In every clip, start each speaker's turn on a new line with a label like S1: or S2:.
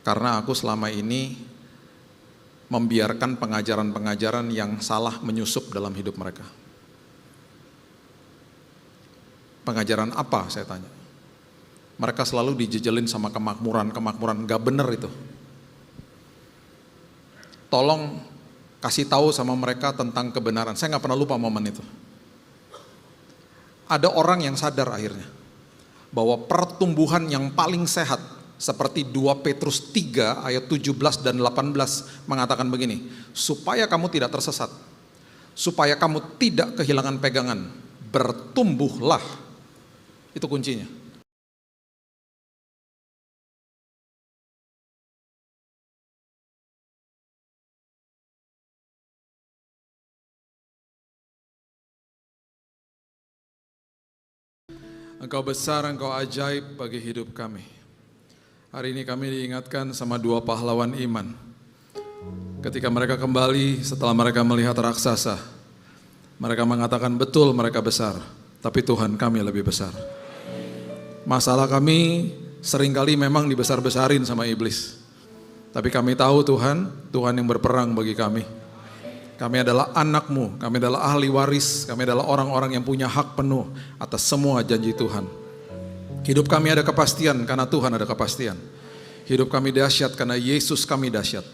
S1: Karena aku selama ini membiarkan pengajaran-pengajaran yang salah menyusup dalam hidup mereka. Pengajaran apa, saya tanya? Mereka selalu dijejelin sama kemakmuran, gak bener itu. Tolong kasih tahu sama mereka tentang kebenaran. Saya gak pernah lupa momen itu. Ada orang yang sadar akhirnya bahwa pertumbuhan yang paling sehat seperti 2 Petrus 3 ayat 17 dan 18 mengatakan begini, supaya kamu tidak tersesat, supaya kamu tidak kehilangan pegangan, bertumbuhlah. Itu kuncinya. Engkau besar, Engkau ajaib bagi hidup kami. Hari ini kami diingatkan sama 2 pahlawan iman. Ketika mereka kembali setelah mereka melihat raksasa, mereka mengatakan betul mereka besar, tapi Tuhan kami lebih besar. Masalah kami seringkali memang dibesar-besarin sama iblis. Tapi kami tahu Tuhan yang berperang bagi kami. Kami adalah anak-Mu, kami adalah ahli waris, kami adalah orang-orang yang punya hak penuh atas semua janji Tuhan. Hidup kami ada kepastian karena Tuhan ada kepastian. Hidup kami dahsyat karena Yesus kami dahsyat.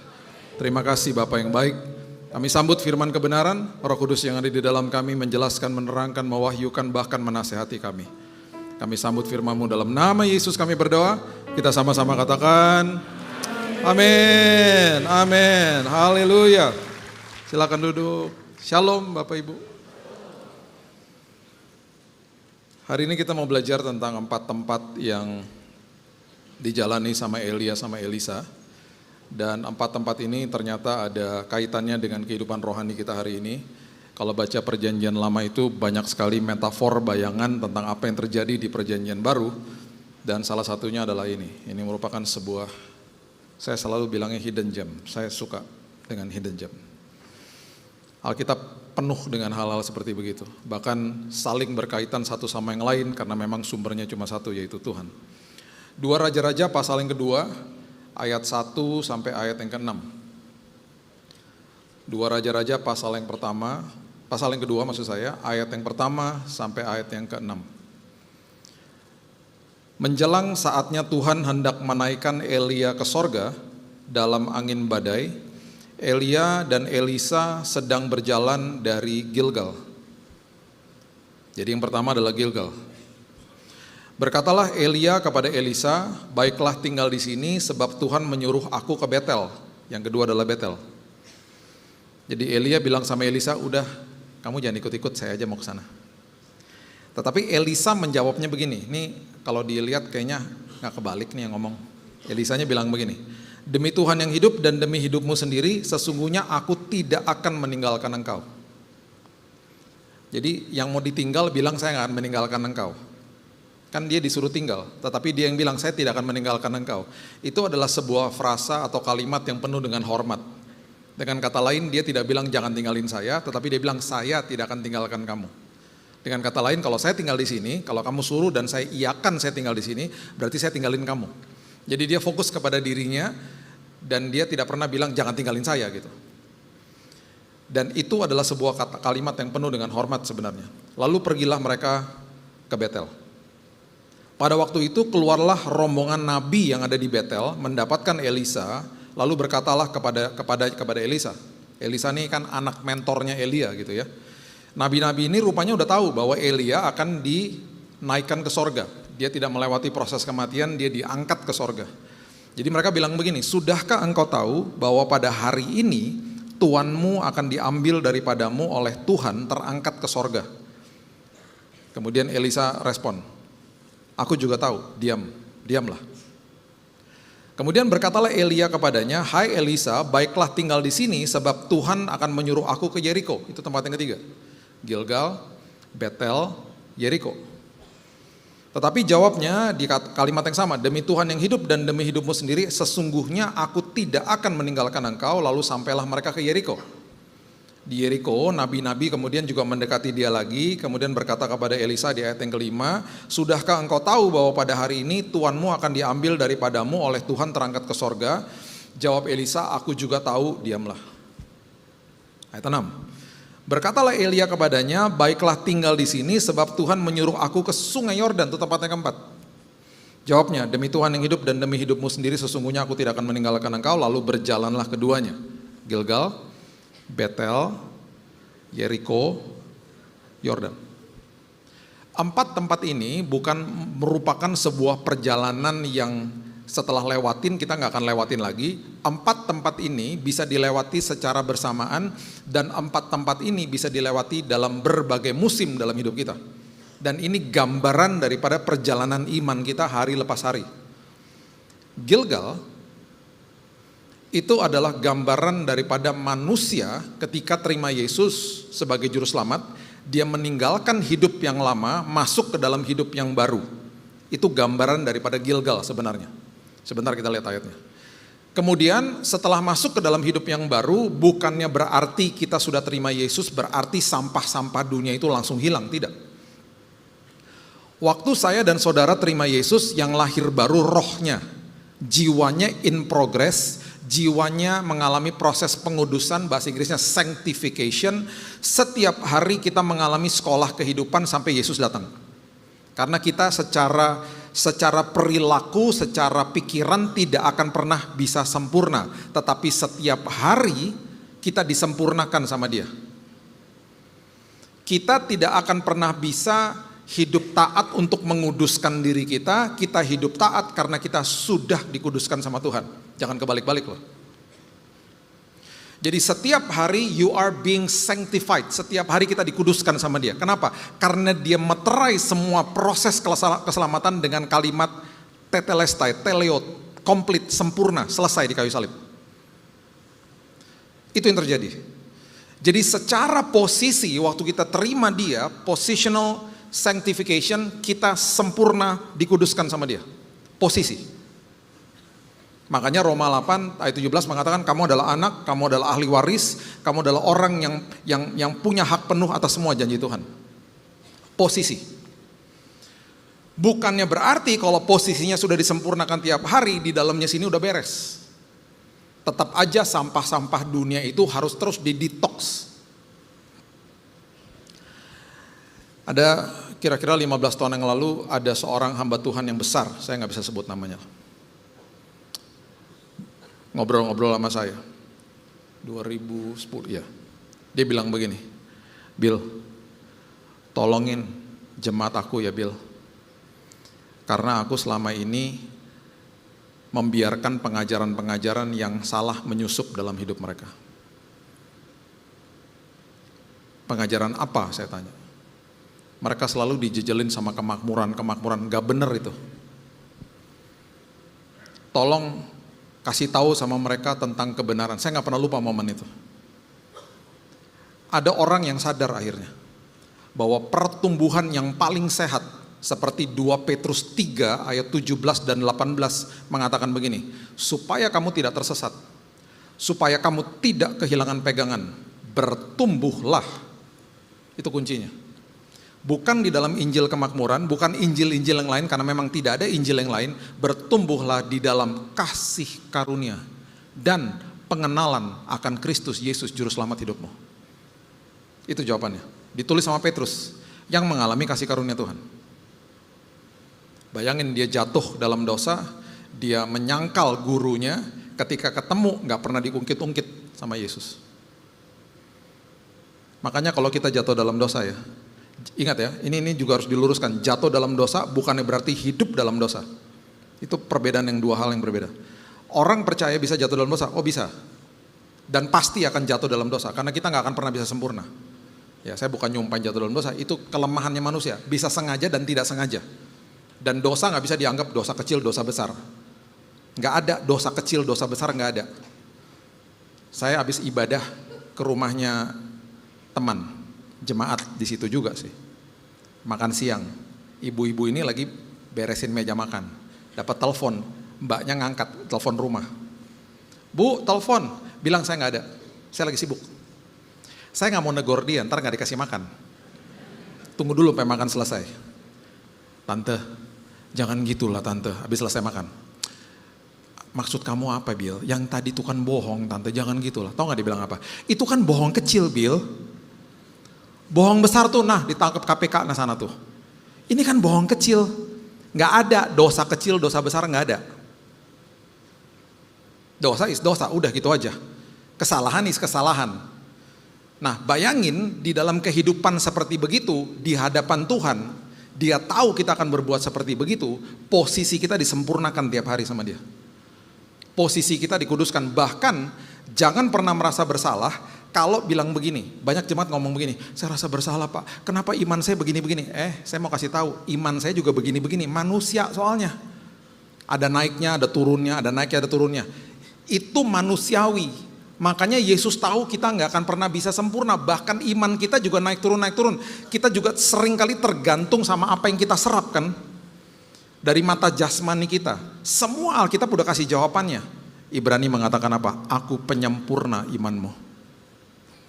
S1: Terima kasih Bapa yang baik. Kami sambut firman kebenaran, Roh Kudus yang ada di dalam kami menjelaskan, menerangkan, mewahyukan, bahkan menasehati kami. Kami sambut firman-Mu dalam nama Yesus kami berdoa. Kita sama-sama katakan, amin, amin, haleluya. Silakan duduk. Shalom Bapak Ibu. Hari ini kita mau belajar tentang 4 tempat yang dijalani sama Elia sama Elisa. Dan 4 tempat ini ternyata ada kaitannya dengan kehidupan rohani kita hari ini. Kalau baca perjanjian lama itu banyak sekali metafor, bayangan tentang apa yang terjadi di perjanjian baru. Dan salah satunya adalah ini. Ini merupakan sebuah, saya selalu bilangnya hidden gem. Saya suka dengan hidden gem. Alkitab penuh dengan hal-hal seperti begitu. Bahkan saling berkaitan satu sama yang lain karena memang sumbernya cuma satu, yaitu Tuhan. 2 Raja-Raja pasal yang kedua, ayat 1 sampai ayat yang ke-6. 2 Raja-Raja pasal yang kedua maksud saya, ayat yang pertama sampai ayat yang ke-6. Menjelang saatnya Tuhan hendak menaikkan Elia ke sorga dalam angin badai, Elia dan Elisa sedang berjalan dari Gilgal. Jadi yang pertama adalah Gilgal. Berkatalah Elia kepada Elisa, baiklah tinggal di sini sebab Tuhan menyuruh aku ke Betel. Yang kedua adalah Betel. Jadi Elia bilang sama Elisa, udah kamu jangan ikut-ikut, saya aja mau ke sana. Tetapi Elisa menjawabnya begini, ini kalau dilihat kayaknya gak kebalik nih yang ngomong. Elisanya bilang begini, demi Tuhan yang hidup dan demi hidupmu sendiri, sesungguhnya aku tidak akan meninggalkan engkau. Jadi yang mau ditinggal bilang saya gak akan meninggalkan engkau. Kan dia disuruh tinggal, tetapi dia yang bilang saya tidak akan meninggalkan engkau. Itu adalah sebuah frasa atau kalimat yang penuh dengan hormat. Dengan kata lain dia tidak bilang jangan tinggalin saya, tetapi dia bilang saya tidak akan tinggalkan kamu. Dengan kata lain kalau saya tinggal di sini, kalau kamu suruh dan saya iakan saya tinggal di sini, berarti saya tinggalin kamu. Jadi dia fokus kepada dirinya dan dia tidak pernah bilang jangan tinggalin saya gitu. Dan itu adalah sebuah kalimat yang penuh dengan hormat sebenarnya. Lalu pergilah mereka ke Betel. Pada waktu itu keluarlah rombongan nabi yang ada di Betel mendapatkan Elisa, lalu berkatalah kepada Elisa. Elisa ini kan anak mentornya Elia gitu ya. Nabi-nabi ini rupanya udah tahu bahwa Elia akan dinaikkan ke sorga. Dia tidak melewati proses kematian, dia diangkat ke sorga. Jadi mereka bilang begini, sudahkah engkau tahu bahwa pada hari ini tuanmu akan diambil daripadamu oleh Tuhan terangkat ke sorga? Kemudian Elisa respon, aku juga tahu, diamlah. Kemudian berkatalah Elia kepadanya, hai Elisa, baiklah tinggal di sini sebab Tuhan akan menyuruh aku ke Yeriko. Itu tempat yang ketiga, Gilgal, Betel, Yeriko. Tetapi jawabnya di kalimat yang sama, demi Tuhan yang hidup dan demi hidupmu sendiri, sesungguhnya aku tidak akan meninggalkan engkau. Lalu sampailah mereka ke Yeriko. Di Yeriko, nabi-nabi kemudian juga mendekati dia lagi, kemudian berkata kepada Elisa di ayat yang kelima, sudahkah engkau tahu bahwa pada hari ini Tuanmu akan diambil daripadamu oleh Tuhan terangkat ke sorga? Jawab Elisa, aku juga tahu, diamlah. Ayat 6. Berkatalah Elia kepadanya, baiklah tinggal di sini sebab Tuhan menyuruh aku ke sungai Yordan, itu tempatnya keempat. Jawabnya, demi Tuhan yang hidup dan demi hidupmu sendiri sesungguhnya aku tidak akan meninggalkan engkau. Lalu berjalanlah keduanya, Gilgal, Betel, Yeriko, Yordan. 4 tempat ini bukan merupakan sebuah perjalanan yang setelah lewatin kita nggak akan lewatin lagi. 4 tempat ini bisa dilewati secara bersamaan dan 4 tempat ini bisa dilewati dalam berbagai musim dalam hidup kita. Dan ini gambaran daripada perjalanan iman kita hari lepas hari. Gilgal itu adalah gambaran daripada manusia ketika terima Yesus sebagai juru selamat, dia meninggalkan hidup yang lama, masuk ke dalam hidup yang baru. Itu gambaran daripada Gilgal sebenarnya. Sebentar kita lihat ayatnya. Kemudian setelah masuk ke dalam hidup yang baru, bukannya berarti kita sudah terima Yesus, berarti sampah-sampah dunia itu langsung hilang, tidak. Waktu saya dan saudara terima Yesus, yang lahir baru rohnya, jiwanya in progress, jiwanya mengalami proses pengudusan, bahasa Inggrisnya sanctification. Setiap hari kita mengalami sekolah kehidupan sampai Yesus datang. Karena kita secara perilaku, secara pikiran tidak akan pernah bisa sempurna, tetapi setiap hari kita disempurnakan sama Dia. Kita tidak akan pernah bisa hidup taat untuk menguduskan diri kita hidup taat karena kita sudah dikuduskan sama Tuhan. Jangan kebalik-balik loh. Jadi setiap hari you are being sanctified, setiap hari kita dikuduskan sama Dia. Kenapa? Karena Dia meterai semua proses keselamatan dengan kalimat tetelestai, teleot, komplit, sempurna, selesai di kayu salib. Itu yang terjadi. Jadi secara posisi waktu kita terima Dia, positional sanctification, kita sempurna dikuduskan sama Dia. Posisi. Makanya Roma 8 ayat 17 mengatakan kamu adalah anak, kamu adalah ahli waris, kamu adalah orang yang punya hak penuh atas semua janji Tuhan. Posisi. Bukannya berarti kalau posisinya sudah disempurnakan tiap hari, di dalamnya sini udah beres. Tetap aja sampah-sampah dunia itu harus terus didetox. Ada kira-kira 15 tahun yang lalu ada seorang hamba Tuhan yang besar, saya nggak bisa sebut namanya. Ngobrol-ngobrol sama saya 2010 ya. Dia bilang begini, Bill, tolongin jemaat aku ya Bill, karena aku selama ini membiarkan pengajaran-pengajaran yang salah menyusup dalam hidup mereka. Pengajaran apa saya tanya. Mereka selalu dijejelin sama kemakmuran, gak bener itu. Tolong kasih tahu sama mereka tentang kebenaran. Saya gak pernah lupa momen itu. Ada orang yang sadar akhirnya bahwa pertumbuhan yang paling sehat seperti 2 Petrus 3 ayat 17 dan 18 mengatakan begini, supaya kamu tidak tersesat, supaya kamu tidak kehilangan pegangan, bertumbuhlah. Itu kuncinya. Bukan di dalam Injil kemakmuran, bukan Injil-Injil yang lain, karena memang tidak ada Injil yang lain. Bertumbuhlah di dalam kasih karunia dan pengenalan akan Kristus Yesus Juru Selamat hidupmu. Itu jawabannya. Ditulis sama Petrus yang mengalami kasih karunia Tuhan. Bayangin dia jatuh dalam dosa, dia menyangkal gurunya, ketika ketemu gak pernah diungkit-ungkit sama Yesus. Makanya kalau kita jatuh dalam dosa ya, ingat ya, ini juga harus diluruskan. Jatuh dalam dosa bukannya berarti hidup dalam dosa. Itu perbedaan yang dua hal yang berbeda. Orang percaya bisa jatuh dalam dosa, oh bisa. Dan pasti akan jatuh dalam dosa, karena kita gak akan pernah bisa sempurna. Ya, saya bukan nyumpain jatuh dalam dosa, itu kelemahannya manusia. Bisa sengaja dan tidak sengaja. Dan dosa gak bisa dianggap dosa kecil, dosa besar. Gak ada dosa kecil, dosa besar, gak ada. Saya habis ibadah ke rumahnya teman, jemaat di situ juga sih. Makan siang, ibu-ibu ini lagi beresin meja makan. Dapat telepon, mbaknya ngangkat telepon rumah. Bu, telepon, bilang saya nggak ada, saya lagi sibuk. Saya nggak mau negor dia, ntar nggak dikasih makan. Tunggu dulu sampai makan selesai. Tante, jangan gitulah tante, habis selesai makan. Maksud kamu apa, Bill? Yang tadi itu kan bohong, tante, jangan gitulah. Tahu nggak dia bilang apa? Itu kan bohong kecil, Bill. Bohong besar tuh, nah ditangkap KPK, nah sana tuh. Ini kan bohong kecil. Nggak ada dosa kecil, dosa besar nggak ada. Dosa is dosa, udah gitu aja. Kesalahan is kesalahan. Nah bayangin di dalam kehidupan seperti begitu, di hadapan Tuhan, dia tahu kita akan berbuat seperti begitu, posisi kita disempurnakan tiap hari sama dia. Posisi kita dikuduskan, bahkan jangan pernah merasa bersalah kalau bilang begini. Banyak jemaat ngomong begini, saya rasa bersalah Pak, kenapa iman saya begini-begini? Saya mau kasih tahu, iman saya juga begini-begini, manusia soalnya. Ada naiknya, ada turunnya, ada naiknya, ada turunnya. Itu manusiawi. Makanya Yesus tahu kita nggak akan pernah bisa sempurna, bahkan iman kita juga naik turun. Kita juga sering kali tergantung sama apa yang kita serap kan, dari mata jasmani kita. Semua Alkitab udah kasih jawabannya. Ibrani mengatakan apa? Aku penyempurna imanmu.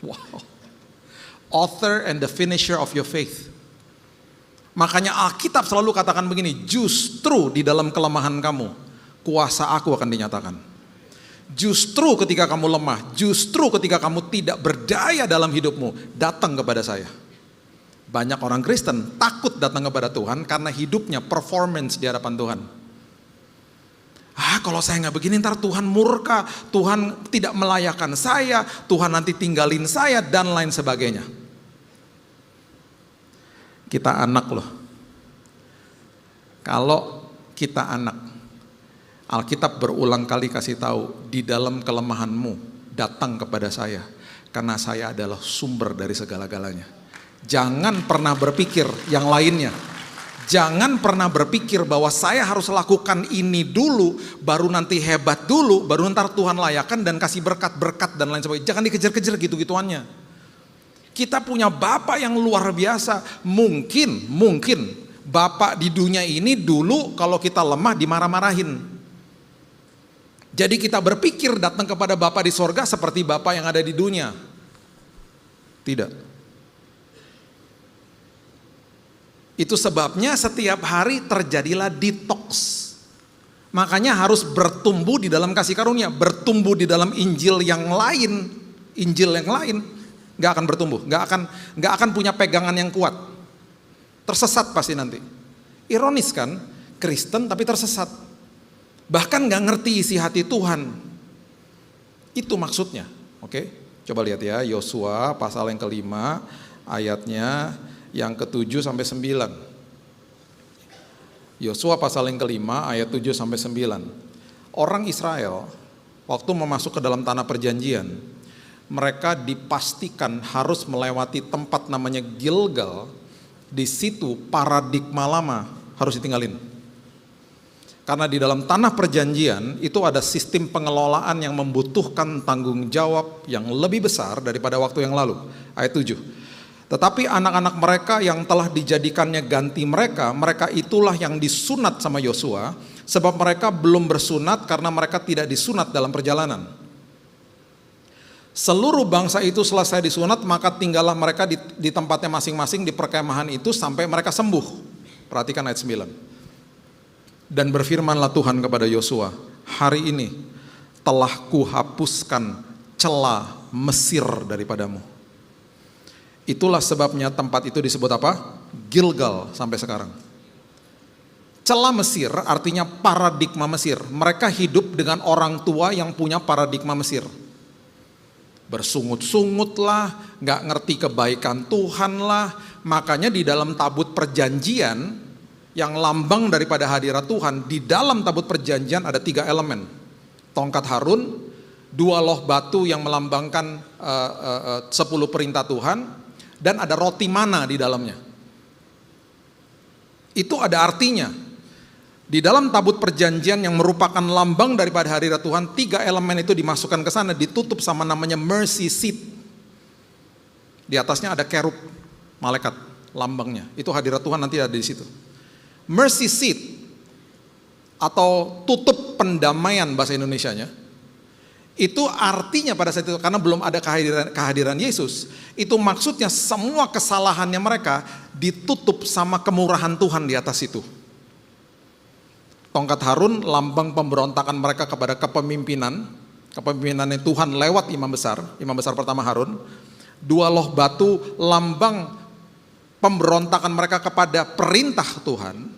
S1: Wow. Author and the finisher of your faith. Makanya Alkitab selalu katakan begini, justru di dalam kelemahan kamu, kuasa aku akan dinyatakan. Justru ketika kamu lemah, justru ketika kamu tidak berdaya dalam hidupmu, datang kepada saya. Banyak orang Kristen takut datang kepada Tuhan karena hidupnya performance di hadapan Tuhan. Kalau saya nggak begini ntar Tuhan murka, Tuhan tidak melayakkan saya, Tuhan nanti tinggalin saya dan lain sebagainya. Kita anak loh. Kalau kita anak, Alkitab berulang kali kasih tahu, di dalam kelemahanmu datang kepada saya, karena saya adalah sumber dari segala-galanya. Jangan pernah berpikir yang lainnya. Jangan pernah berpikir bahwa saya harus lakukan ini dulu, baru nanti hebat dulu, baru ntar Tuhan layakan dan kasih berkat-berkat dan lain sebagainya. Jangan dikejar-kejar gitu-gituannya. Kita punya Bapa yang luar biasa. Mungkin Bapa di dunia ini dulu kalau kita lemah dimarah-marahin. Jadi kita berpikir datang kepada Bapa di sorga seperti Bapa yang ada di dunia. Tidak. Itu sebabnya setiap hari terjadilah detox. Makanya harus bertumbuh di dalam kasih karunia, bertumbuh di dalam Injil yang lain. Injil yang lain nggak akan bertumbuh, nggak akan punya pegangan yang kuat. Tersesat pasti nanti. Ironis kan, Kristen tapi tersesat. Bahkan nggak ngerti isi hati Tuhan. Itu maksudnya. Oke, coba lihat ya, Yosua pasal yang kelima, ayatnya yang ke-7 sampai 9. Yosua pasal yang kelima, ayat 7 sampai 9. Orang Israel waktu memasuk ke dalam tanah perjanjian, mereka dipastikan harus melewati tempat namanya Gilgal. Di situ paradigma lama harus ditinggalin. Karena di dalam tanah perjanjian itu ada sistem pengelolaan yang membutuhkan tanggung jawab yang lebih besar daripada waktu yang lalu. Ayat 7. Tetapi anak-anak mereka yang telah dijadikannya ganti mereka itulah yang disunat sama Yosua, sebab mereka belum bersunat karena mereka tidak disunat dalam perjalanan. Seluruh bangsa itu selesai disunat, maka tinggallah mereka di tempatnya masing-masing di perkemahan itu sampai mereka sembuh. Perhatikan ayat 9. Dan berfirmanlah Tuhan kepada Yosua, hari ini telah kuhapuskan celah Mesir daripadamu. Itulah sebabnya tempat itu disebut apa? Gilgal sampai sekarang. Celah Mesir artinya paradigma Mesir. Mereka hidup dengan orang tua yang punya paradigma Mesir. Bersungut-sungut lah, gak ngerti kebaikan Tuhan lah. Makanya di dalam tabut perjanjian yang lambang daripada hadirat Tuhan, di dalam tabut perjanjian ada 3 elemen. Tongkat Harun, 2 loh batu yang melambangkan 10 perintah Tuhan, dan ada roti mana di dalamnya. Itu ada artinya. Di dalam tabut perjanjian yang merupakan lambang daripada hadirat Tuhan, 3 elemen itu dimasukkan ke sana, ditutup sama namanya mercy seat. Di atasnya ada kerub, malaikat, lambangnya. Itu hadirat Tuhan nanti ada di situ. Mercy seat atau tutup pendamaian bahasa Indonesianya, Itu artinya pada saat itu, karena belum ada kehadiran Yesus, itu maksudnya semua kesalahannya mereka ditutup sama kemurahan Tuhan di atas itu. Tongkat Harun lambang pemberontakan mereka kepada kepemimpinannya Tuhan lewat imam besar pertama Harun. Dua loh batu lambang pemberontakan mereka kepada perintah Tuhan.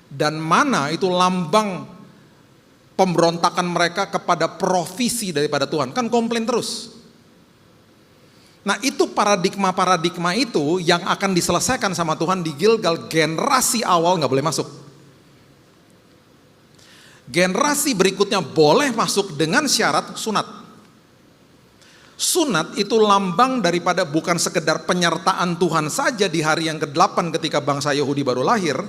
S1: Dan mana itu lambang pemberontakan mereka kepada provisi daripada Tuhan. Kan komplain terus. Nah itu paradigma itu yang akan diselesaikan sama Tuhan di Gilgal. Generasi awal gak boleh masuk. Generasi berikutnya boleh masuk dengan syarat sunat. Sunat itu lambang daripada bukan sekedar penyertaan Tuhan saja di hari yang ke-8 ketika bangsa Yahudi baru lahir,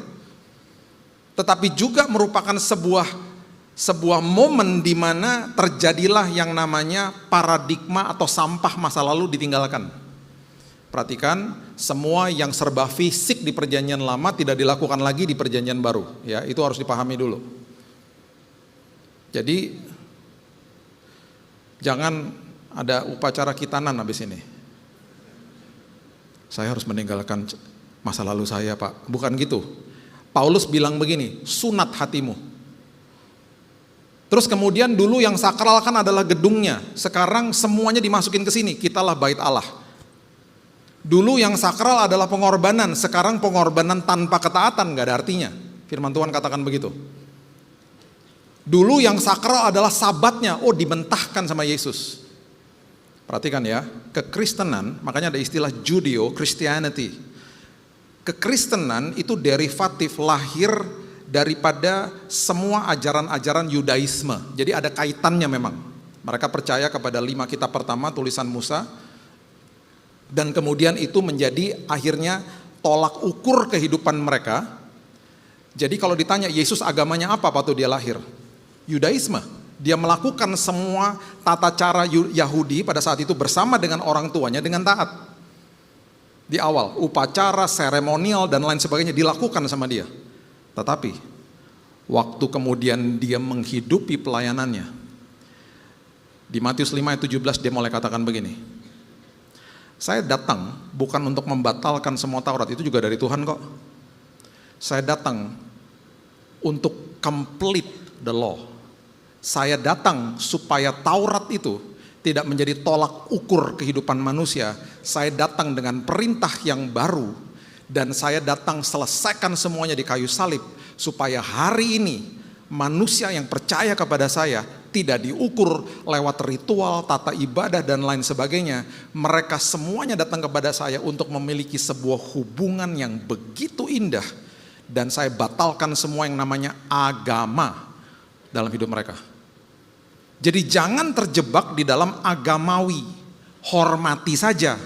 S1: tetapi juga merupakan sebuah momen di mana terjadilah yang namanya paradigma atau sampah masa lalu ditinggalkan. Perhatikan, semua yang serba fisik di perjanjian lama tidak dilakukan lagi di perjanjian baru. Ya, itu harus dipahami dulu. Jadi jangan ada upacara khitanan habis ini. Saya harus meninggalkan masa lalu saya, Pak. Bukan gitu. Paulus bilang begini, sunat hatimu. Terus kemudian dulu yang sakral kan adalah gedungnya. Sekarang semuanya dimasukin ke sini. Kitalah bait Allah. Dulu yang sakral adalah pengorbanan. Sekarang pengorbanan tanpa ketaatan, gak ada artinya. Firman Tuhan katakan begitu. Dulu yang sakral adalah sabatnya. Oh, dimentahkan sama Yesus. Perhatikan ya, kekristenan, makanya ada istilah Judeo-Christianity. Kekristenan itu derivatif lahir daripada semua ajaran-ajaran Yudaisme. Jadi ada kaitannya memang. Mereka percaya kepada 5 kitab pertama tulisan Musa. Dan kemudian itu menjadi akhirnya tolak ukur kehidupan mereka. Jadi kalau ditanya Yesus agamanya apa waktu dia lahir? Yudaisme. Dia melakukan semua tata cara Yahudi pada saat itu bersama dengan orang tuanya dengan taat. Di awal, upacara, seremonial dan lain sebagainya dilakukan sama dia. Tetapi waktu kemudian dia menghidupi pelayanannya, di Matius 5 ayat 17 dia mulai katakan begini, saya datang bukan untuk membatalkan semua Taurat, itu juga dari Tuhan kok. Saya datang untuk complete the law. Saya datang supaya Taurat itu tidak menjadi tolak ukur kehidupan manusia. Saya datang dengan perintah yang baru. Dan saya datang selesaikan semuanya di kayu salib. Supaya hari ini manusia yang percaya kepada saya tidak diukur lewat ritual, tata ibadah dan lain sebagainya. Mereka semuanya datang kepada saya untuk memiliki sebuah hubungan yang begitu indah. Dan saya batalkan semua yang namanya agama dalam hidup mereka. Jadi jangan terjebak di dalam agamawi, hormati saja.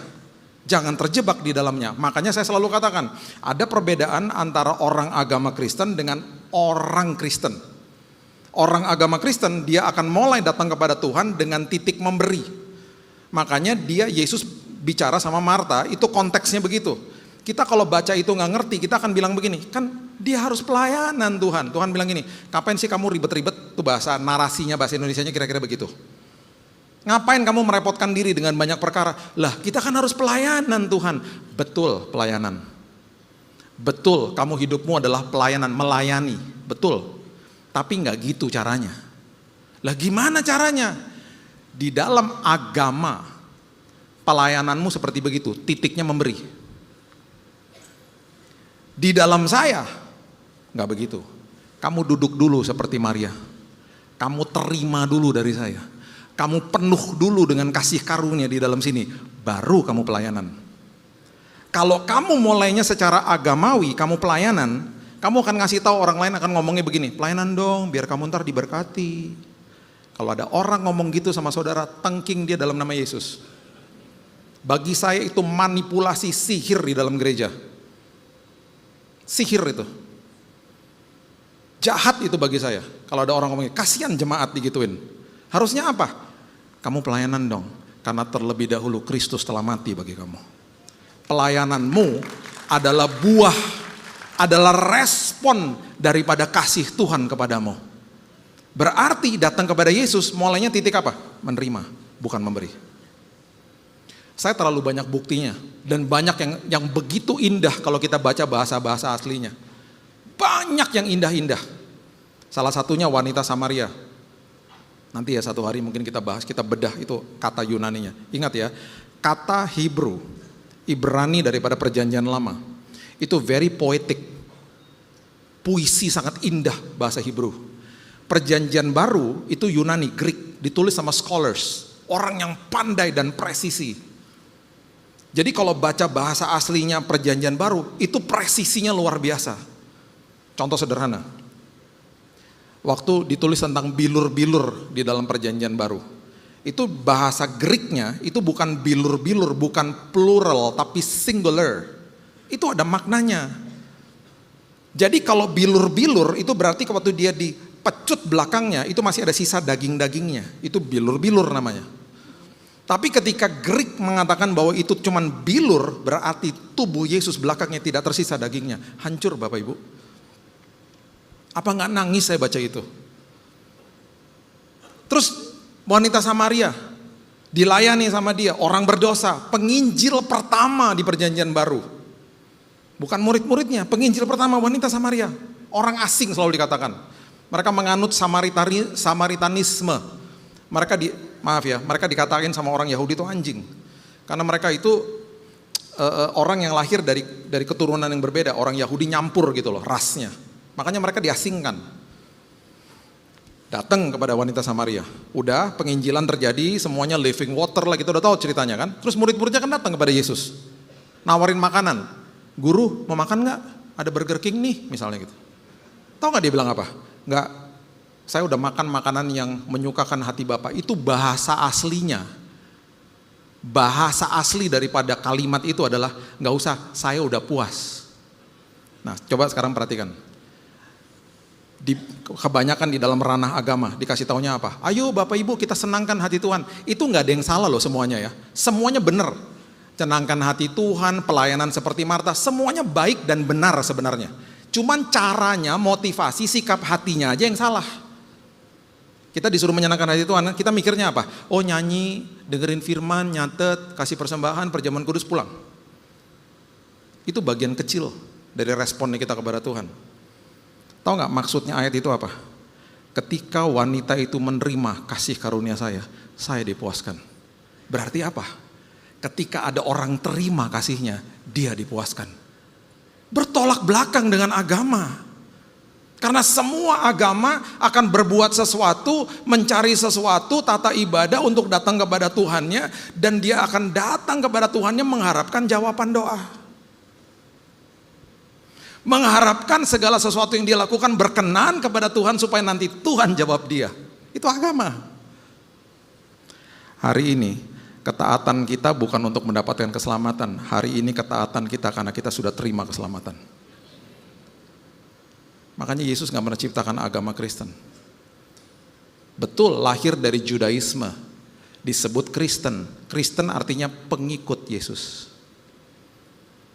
S1: Jangan terjebak di dalamnya. Makanya saya selalu katakan, ada perbedaan antara orang agama Kristen dengan orang Kristen. Orang agama Kristen, dia akan mulai datang kepada Tuhan dengan titik memberi. Makanya Yesus bicara sama Marta, itu konteksnya begitu. Kita kalau baca itu nggak ngerti, kita akan bilang begini, kan dia harus pelayanan Tuhan. Tuhan bilang gini, ngapain sih kamu ribet-ribet, tuh bahasa narasinya, bahasa Indonesianya kira-kira begitu. Ngapain kamu merepotkan diri dengan banyak perkara? Lah kita kan harus pelayanan Tuhan. Betul pelayanan. Betul kamu hidupmu adalah pelayanan, melayani. Betul. Tapi nggak gitu caranya. Lah gimana caranya? Di dalam agama pelayananmu seperti begitu, titiknya memberi. Di dalam saya nggak begitu. Kamu duduk dulu seperti Maria. Kamu terima dulu dari saya. Kamu penuh dulu dengan kasih karunia di dalam sini, baru kamu pelayanan. Kalau kamu mulainya secara agamawi, kamu pelayanan, kamu akan ngasih tahu orang lain, akan ngomongnya begini, pelayanan dong, biar kamu ntar diberkati. Kalau ada orang ngomong gitu sama saudara, tengking dia dalam nama Yesus. Bagi saya itu manipulasi sihir di dalam gereja. Sihir itu. Jahat itu bagi saya. Kalau ada orang ngomongin, kasihan jemaat digituin. Harusnya apa? Kamu pelayanan dong. Karena terlebih dahulu Kristus telah mati bagi kamu. Pelayananmu adalah buah, adalah respon daripada kasih Tuhan kepadamu. Berarti datang kepada Yesus mulainya titik apa? Menerima, bukan memberi. Saya terlalu banyak buktinya dan banyak yang begitu indah kalau kita baca bahasa aslinya. Banyak yang indah-indah. Salah satunya wanita Samaria. Nanti ya satu hari mungkin kita bahas, kita bedah itu kata Yunaninya. Ingat ya, kata Hebrew, Ibrani daripada perjanjian lama, itu very poetic. Puisi sangat indah bahasa Hebrew. Perjanjian baru itu Yunani, Greek, ditulis sama scholars, orang yang pandai dan presisi. Jadi kalau baca bahasa aslinya perjanjian baru, itu presisinya luar biasa. Contoh sederhana, waktu ditulis tentang bilur-bilur di dalam perjanjian baru, itu bahasa Greeknya itu bukan bilur-bilur, bukan plural, tapi singular. Itu ada maknanya. Jadi kalau bilur-bilur itu berarti waktu dia dipecut belakangnya, itu masih ada sisa daging-dagingnya. Itu bilur-bilur namanya. Tapi ketika Greek mengatakan bahwa itu cuman bilur, berarti tubuh Yesus belakangnya tidak tersisa dagingnya. Hancur Bapak Ibu. Apa nggak nangis saya baca itu? Terus wanita Samaria dilayani sama dia, orang berdosa, penginjil pertama di perjanjian baru. Bukan murid-muridnya, penginjil pertama wanita Samaria. Orang asing selalu dikatakan. Mereka menganut Samaritanisme. Mereka dikatakan sama orang Yahudi itu anjing. Karena mereka itu orang yang lahir dari keturunan yang berbeda, orang Yahudi nyampur gitu loh, rasnya. Makanya mereka diasingkan. Datang kepada wanita Samaria. Udah penginjilan terjadi, semuanya living water lah, kita udah tahu ceritanya kan. Terus murid-muridnya kan datang kepada Yesus. Nawarin makanan. Guru, mau makan nggak? Ada Burger King nih, misalnya gitu. Tahu nggak dia bilang apa? Nggak, saya udah makan makanan yang menyukakan hati Bapak. Itu bahasa aslinya. Bahasa asli daripada kalimat itu adalah, nggak usah, saya udah puas. Nah, coba sekarang perhatikan. Kebanyakan di dalam ranah agama dikasih taunya apa? Ayo Bapak Ibu kita senangkan hati Tuhan. Itu nggak ada yang salah loh semuanya ya. Semuanya benar. Senangkan hati Tuhan, pelayanan seperti Marta, semuanya baik dan benar sebenarnya. Cuman caranya, motivasi, sikap hatinya aja yang salah. Kita disuruh menyenangkan hati Tuhan, kita mikirnya apa? Oh nyanyi, dengerin firman, nyatet, kasih persembahan, perjamuan kudus, pulang. Itu bagian kecil dari responnya kita kepada Tuhan. Tahu nggak maksudnya ayat itu apa? Ketika wanita itu menerima kasih karunia saya dipuaskan. Berarti apa? Ketika ada orang terima kasihnya, dia dipuaskan. Bertolak belakang dengan agama. Karena semua agama akan berbuat sesuatu, mencari sesuatu, tata ibadah untuk datang kepada Tuhannya, dan dia akan datang kepada Tuhannya mengharapkan jawaban doa. Mengharapkan segala sesuatu yang dia lakukan berkenan kepada Tuhan supaya nanti Tuhan jawab dia. Itu agama. Hari ini ketaatan kita bukan untuk mendapatkan keselamatan. Hari ini ketaatan kita karena kita sudah terima keselamatan. Makanya Yesus gak pernah ciptakan agama Kristen. Betul, lahir dari Judaisme, disebut Kristen. Kristen artinya pengikut Yesus.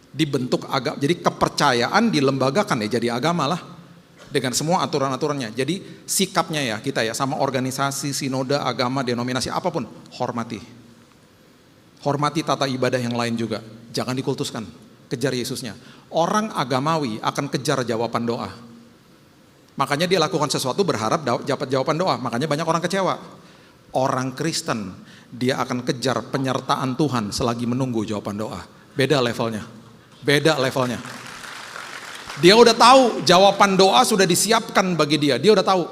S1: Dibentuk agama, jadi kepercayaan dilembagakan ya jadi agama lah. Dengan semua aturan-aturannya. Jadi sikapnya ya kita ya sama organisasi, sinode, agama, denominasi apapun, hormati. Hormati tata ibadah yang lain juga. Jangan dikultuskan. Kejar Yesusnya. Orang agamawi akan kejar jawaban doa. Makanya dia lakukan sesuatu berharap dapat jawaban doa. Makanya banyak orang kecewa. Orang Kristen, dia akan kejar penyertaan Tuhan selagi menunggu jawaban doa. Beda levelnya. Beda levelnya. Dia udah tahu jawaban doa sudah disiapkan bagi dia. Dia udah tahu.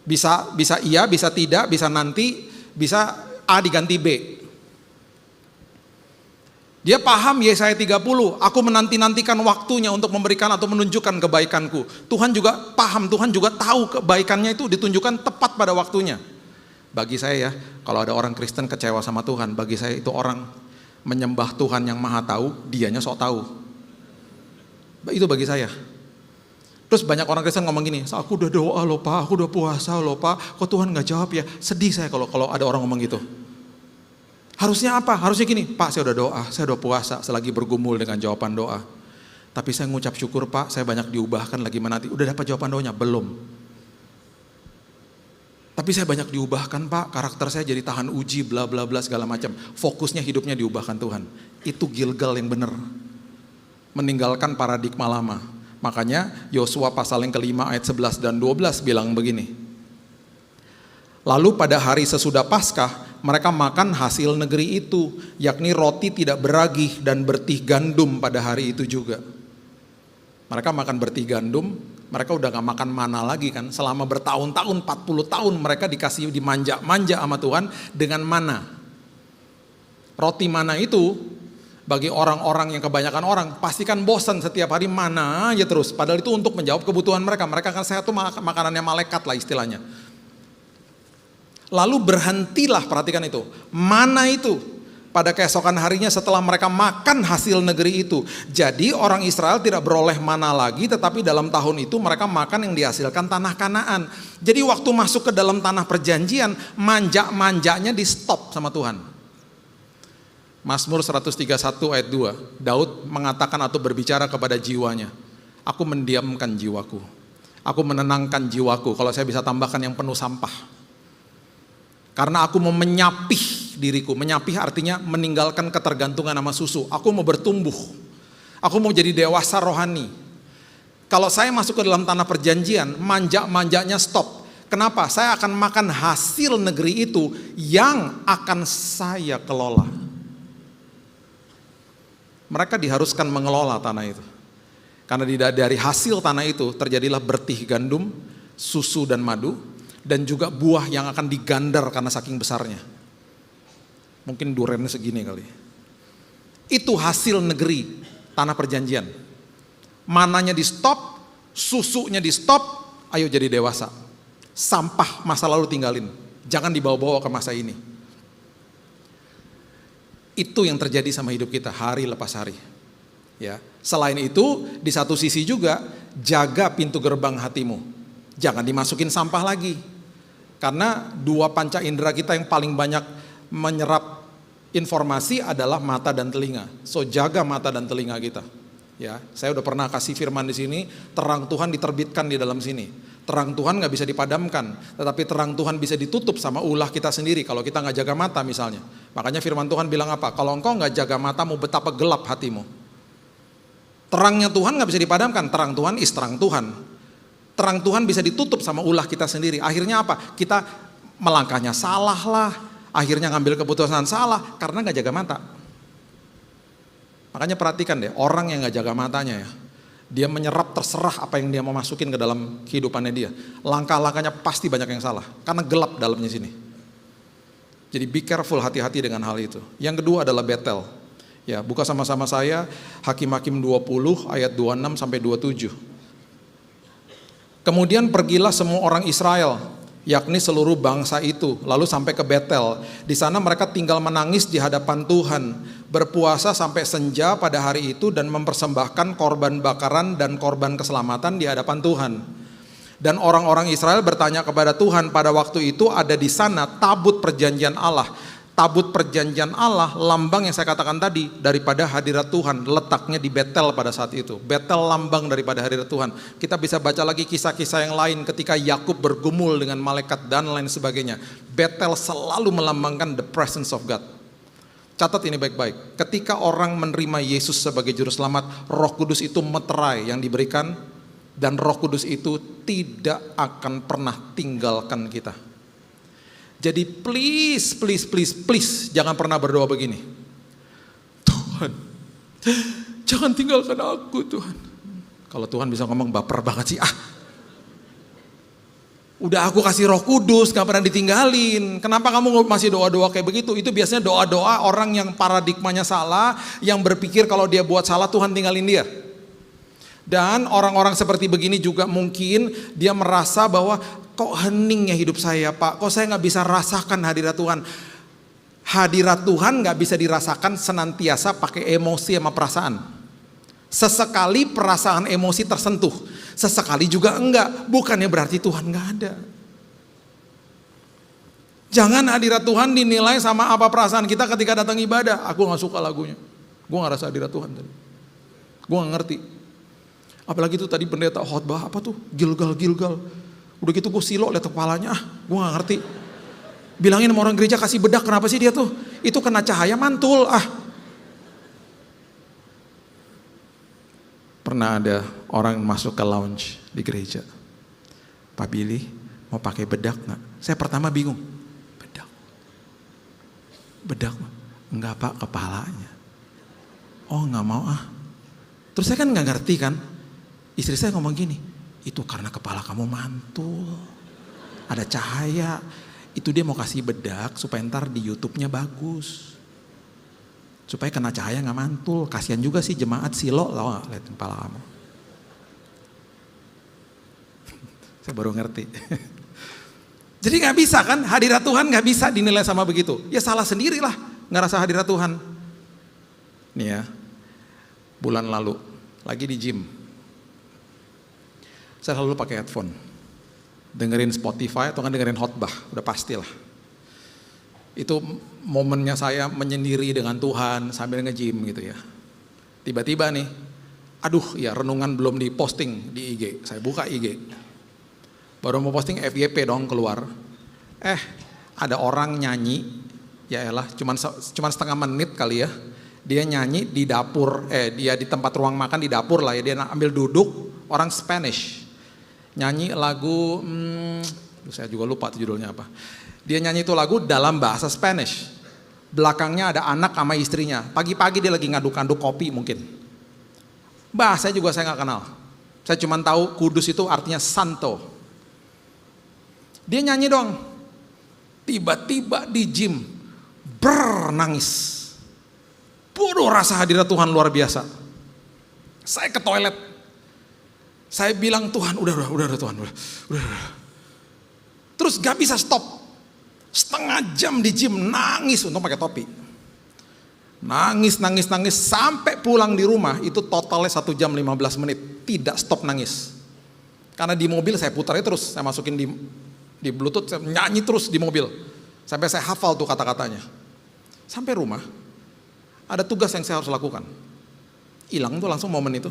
S1: Bisa iya, bisa tidak, bisa nanti, bisa A diganti B. Dia paham Yesaya 30, aku menanti-nantikan waktunya untuk memberikan atau menunjukkan kebaikanku. Tuhan juga paham, Tuhan juga tahu kebaikannya itu ditunjukkan tepat pada waktunya. Bagi saya ya, kalau ada orang Kristen kecewa sama Tuhan, bagi saya itu orang menyembah Tuhan yang maha tahu, dianya sok tahu. Itu bagi saya. Terus banyak orang Kristen ngomong gini, aku udah doa loh Pak, aku udah puasa loh Pak, kok Tuhan gak jawab ya? Sedih saya kalau ada orang ngomong gitu. Harusnya apa? Harusnya gini, Pak saya udah doa, saya udah puasa, selagi bergumul dengan jawaban doa. Tapi saya ngucap syukur Pak, saya banyak diubahkan lagi menanti. Udah dapat jawaban doanya? Belum. Tapi saya banyak diubahkan Pak, karakter saya jadi tahan uji, bla bla bla segala macam. Fokusnya hidupnya diubahkan Tuhan. Itu Gilgal yang benar. Meninggalkan paradigma lama. Makanya Yosua pasal yang kelima ayat 11 dan 12 bilang begini. Lalu pada hari sesudah Paskah, mereka makan hasil negeri itu, yakni roti tidak beragih dan bertih gandum pada hari itu juga. Mereka makan bertih gandum, mereka udah gak makan mana lagi kan. Selama bertahun-tahun, 40 tahun mereka dikasih dimanja-manja sama Tuhan dengan mana. Roti mana itu bagi orang-orang yang kebanyakan orang pastikan bosan setiap hari mana aja terus. Padahal itu untuk menjawab kebutuhan mereka. Mereka kan sehat tuh makanannya malaikat lah istilahnya. Lalu berhentilah, perhatikan itu. Mana itu? Pada keesokan harinya setelah mereka makan hasil negeri itu. Jadi orang Israel tidak beroleh mana lagi, tetapi dalam tahun itu mereka makan yang dihasilkan tanah Kanaan. Jadi waktu masuk ke dalam tanah perjanjian, manja-manjanya di stop sama Tuhan. Mazmur 131 ayat 2, Daud mengatakan atau berbicara kepada jiwanya, aku mendiamkan jiwaku, aku menenangkan jiwaku. Kalau saya bisa tambahkan yang penuh sampah. Karena aku mau menyapih diriku. Menyapih artinya meninggalkan ketergantungan sama susu. Aku mau bertumbuh. Aku mau jadi dewasa rohani. Kalau saya masuk ke dalam tanah perjanjian, manja-manjanya stop. Kenapa? Saya akan makan hasil negeri itu yang akan saya kelola. Mereka diharuskan mengelola tanah itu. Karena dari hasil tanah itu terjadilah bertih gandum, susu dan madu, dan juga buah yang akan digandar karena saking besarnya. Mungkin durennya segini kali. Itu hasil negeri tanah perjanjian. Mananya di stop, susunya di stop, ayo jadi dewasa. Sampah masa lalu tinggalin. Jangan dibawa-bawa ke masa ini. Itu yang terjadi sama hidup kita hari lepas hari. Ya. Selain itu, di satu sisi juga jaga pintu gerbang hatimu. Jangan dimasukin sampah lagi. Karena dua panca indera kita yang paling banyak menyerap informasi adalah mata dan telinga. So jaga mata dan telinga kita. Ya, saya udah pernah kasih firman di sini, terang Tuhan diterbitkan di dalam sini. Terang Tuhan nggak bisa dipadamkan, tetapi terang Tuhan bisa ditutup sama ulah kita sendiri kalau kita nggak jaga mata misalnya. Makanya firman Tuhan bilang apa? Kalau engkau nggak jaga matamu, betapa gelap hatimu. Terangnya Tuhan nggak bisa dipadamkan. Terang Tuhan is terang Tuhan. Terang Tuhan bisa ditutup sama ulah kita sendiri. Akhirnya apa? Kita melangkahnya salah lah. Akhirnya ngambil keputusan salah karena nggak jaga mata. Makanya perhatikan deh, orang yang nggak jaga matanya ya, dia menyerap terserah apa yang dia mau masukin ke dalam kehidupannya dia. Langkah-langkahnya pasti banyak yang salah karena gelap dalamnya sini. Jadi be careful, hati-hati dengan hal itu. Yang kedua adalah Betel. Ya, buka sama-sama saya Hakim-Hakim 20 ayat 26 sampai 27. Kemudian pergilah semua orang Israel, yakni seluruh bangsa itu, lalu sampai ke Betel. Di sana mereka tinggal menangis di hadapan Tuhan, berpuasa sampai senja pada hari itu dan mempersembahkan korban bakaran dan korban keselamatan di hadapan Tuhan. Dan orang-orang Israel bertanya kepada Tuhan, pada waktu itu ada di sana tabut perjanjian Allah. Tabut perjanjian Allah, lambang yang saya katakan tadi, daripada hadirat Tuhan, letaknya di Betel pada saat itu. Betel lambang daripada hadirat Tuhan. Kita bisa baca lagi kisah-kisah yang lain ketika Yakub bergumul dengan malaikat dan lain sebagainya. Betel selalu melambangkan the presence of God. Catat ini baik-baik. Ketika orang menerima Yesus sebagai juru selamat, Roh Kudus itu meterai yang diberikan, dan Roh Kudus itu tidak akan pernah tinggalkan kita. Jadi please jangan pernah berdoa begini. Tuhan, jangan tinggalkan aku Tuhan. Kalau Tuhan bisa ngomong baper banget sih, udah aku kasih Roh Kudus, gak pernah ditinggalin. Kenapa kamu masih doa-doa kayak begitu? Itu biasanya doa-doa orang yang paradigmanya salah, yang berpikir kalau dia buat salah Tuhan tinggalin dia. Dan orang-orang seperti begini juga mungkin dia merasa bahwa kok hening ya hidup saya Pak, kok saya gak bisa rasakan hadirat Tuhan. Hadirat Tuhan gak bisa dirasakan senantiasa pakai emosi sama perasaan. Sesekali perasaan emosi tersentuh, sesekali juga enggak. Bukannya berarti Tuhan gak ada. Jangan hadirat Tuhan dinilai sama apa perasaan kita ketika datang ibadah. Aku gak suka lagunya, gue gak rasa hadirat Tuhan tadi, gue gak ngerti. Apalagi itu tadi pendeta khotbah apa tuh, Gilgal. Udah gitu gue silo lihat kepalanya, gue gak ngerti. Bilangin sama orang gereja kasih bedak, kenapa sih dia tuh? Itu kena cahaya mantul, Pernah ada orang masuk ke lounge di gereja. Pak Billy, mau pakai bedak gak? Saya pertama bingung. Bedak? Enggak Pak, kepalanya. Oh gak mau Terus saya kan gak ngerti kan. Istri saya ngomong gini, itu karena kepala kamu mantul. Ada cahaya. Itu dia mau kasih bedak supaya ntar di YouTube-nya bagus. Supaya kena cahaya gak mantul. Kasihan juga sih jemaat silo, tau gak liatin kepala kamu. Saya baru ngerti. Jadi gak bisa kan, hadirat Tuhan gak bisa dinilai sama begitu. Ya salah sendirilah, gak rasa hadirat Tuhan. Nih ya, bulan lalu, lagi di gym. Saya selalu pakai headphone. Dengerin Spotify atau kan dengerin khotbah, udah pastilah. Itu momennya saya menyendiri dengan Tuhan sambil nge-gym gitu ya. Tiba-tiba nih, ya renungan belum diposting di IG. Saya buka IG. Baru mau posting FYP dong keluar. Ada orang nyanyi, ya elah, cuman setengah menit kali ya. Dia nyanyi di dapur, dia di tempat ruang makan di dapur lah ya. Dia ambil duduk, orang Spanish. Nyanyi lagu, saya juga lupa judulnya apa. Dia nyanyi itu lagu dalam bahasa Spanish. Belakangnya ada anak sama istrinya. Pagi-pagi dia lagi ngaduk-ngaduk kopi mungkin. Bahasa juga saya gak kenal. Saya cuma tahu kudus itu artinya santo. Dia nyanyi dong. Tiba-tiba di gym nangis. Bodoh, rasa hadirat Tuhan luar biasa. Saya ke toilet. Saya bilang Tuhan, udah Tuhan, udah. Terus gak bisa stop. Setengah jam di gym nangis, untung pakai topi. Nangis sampai pulang di rumah itu totalnya 1 jam 15 menit. Tidak stop nangis. Karena di mobil saya putarnya terus, saya masukin di Bluetooth, saya nyanyi terus di mobil. Sampai saya hafal tuh kata-katanya. Sampai rumah, ada tugas yang saya harus lakukan. Hilang tuh langsung momen itu.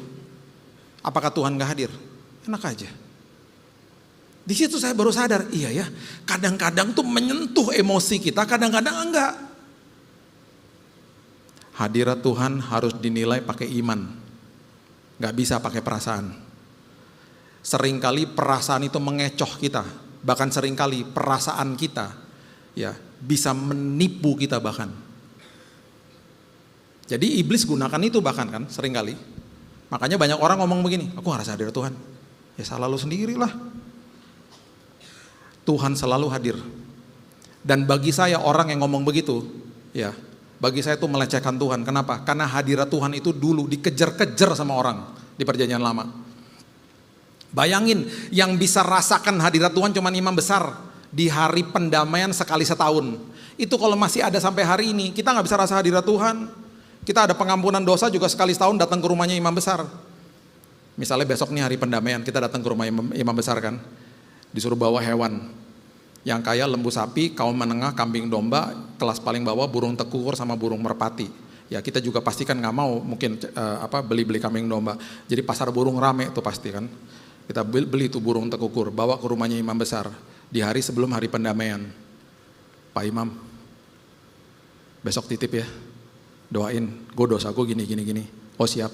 S1: Apakah Tuhan gak hadir? Enak aja. Di situ saya baru sadar, iya ya, kadang-kadang tuh menyentuh emosi kita, kadang-kadang enggak. Hadirat Tuhan harus dinilai pakai iman. Gak bisa pakai perasaan. Seringkali perasaan itu mengecoh kita. Bahkan seringkali perasaan kita ya bisa menipu kita bahkan. Jadi iblis gunakan itu bahkan kan seringkali. Makanya banyak orang ngomong begini, aku gak rasa hadirat Tuhan. Ya salah lu sendirilah. Tuhan selalu hadir. Dan bagi saya orang yang ngomong begitu, ya bagi saya itu melecehkan Tuhan. Kenapa? Karena hadirat Tuhan itu dulu dikejar-kejar sama orang di perjanjian lama. Bayangin, yang bisa rasakan hadirat Tuhan cuma imam besar di hari pendamaian sekali setahun. Itu kalau masih ada sampai hari ini, kita gak bisa rasa hadirat Tuhan. Kita ada pengampunan dosa juga sekali setahun datang ke rumahnya imam besar. Misalnya besok nih hari pendamaian, kita datang ke rumah imam besar kan. Disuruh bawa hewan. Yang kaya lembu sapi, kaum menengah kambing domba, kelas paling bawah burung tekukur sama burung merpati. Ya kita juga pasti kan nggak mau mungkin beli kambing domba. Jadi pasar burung rame tuh pasti kan. Kita beli tuh burung tekukur, bawa ke rumahnya imam besar di hari sebelum hari pendamaian. Pak Imam, besok titip ya, doain, gue dosa gue gini. Oh siap.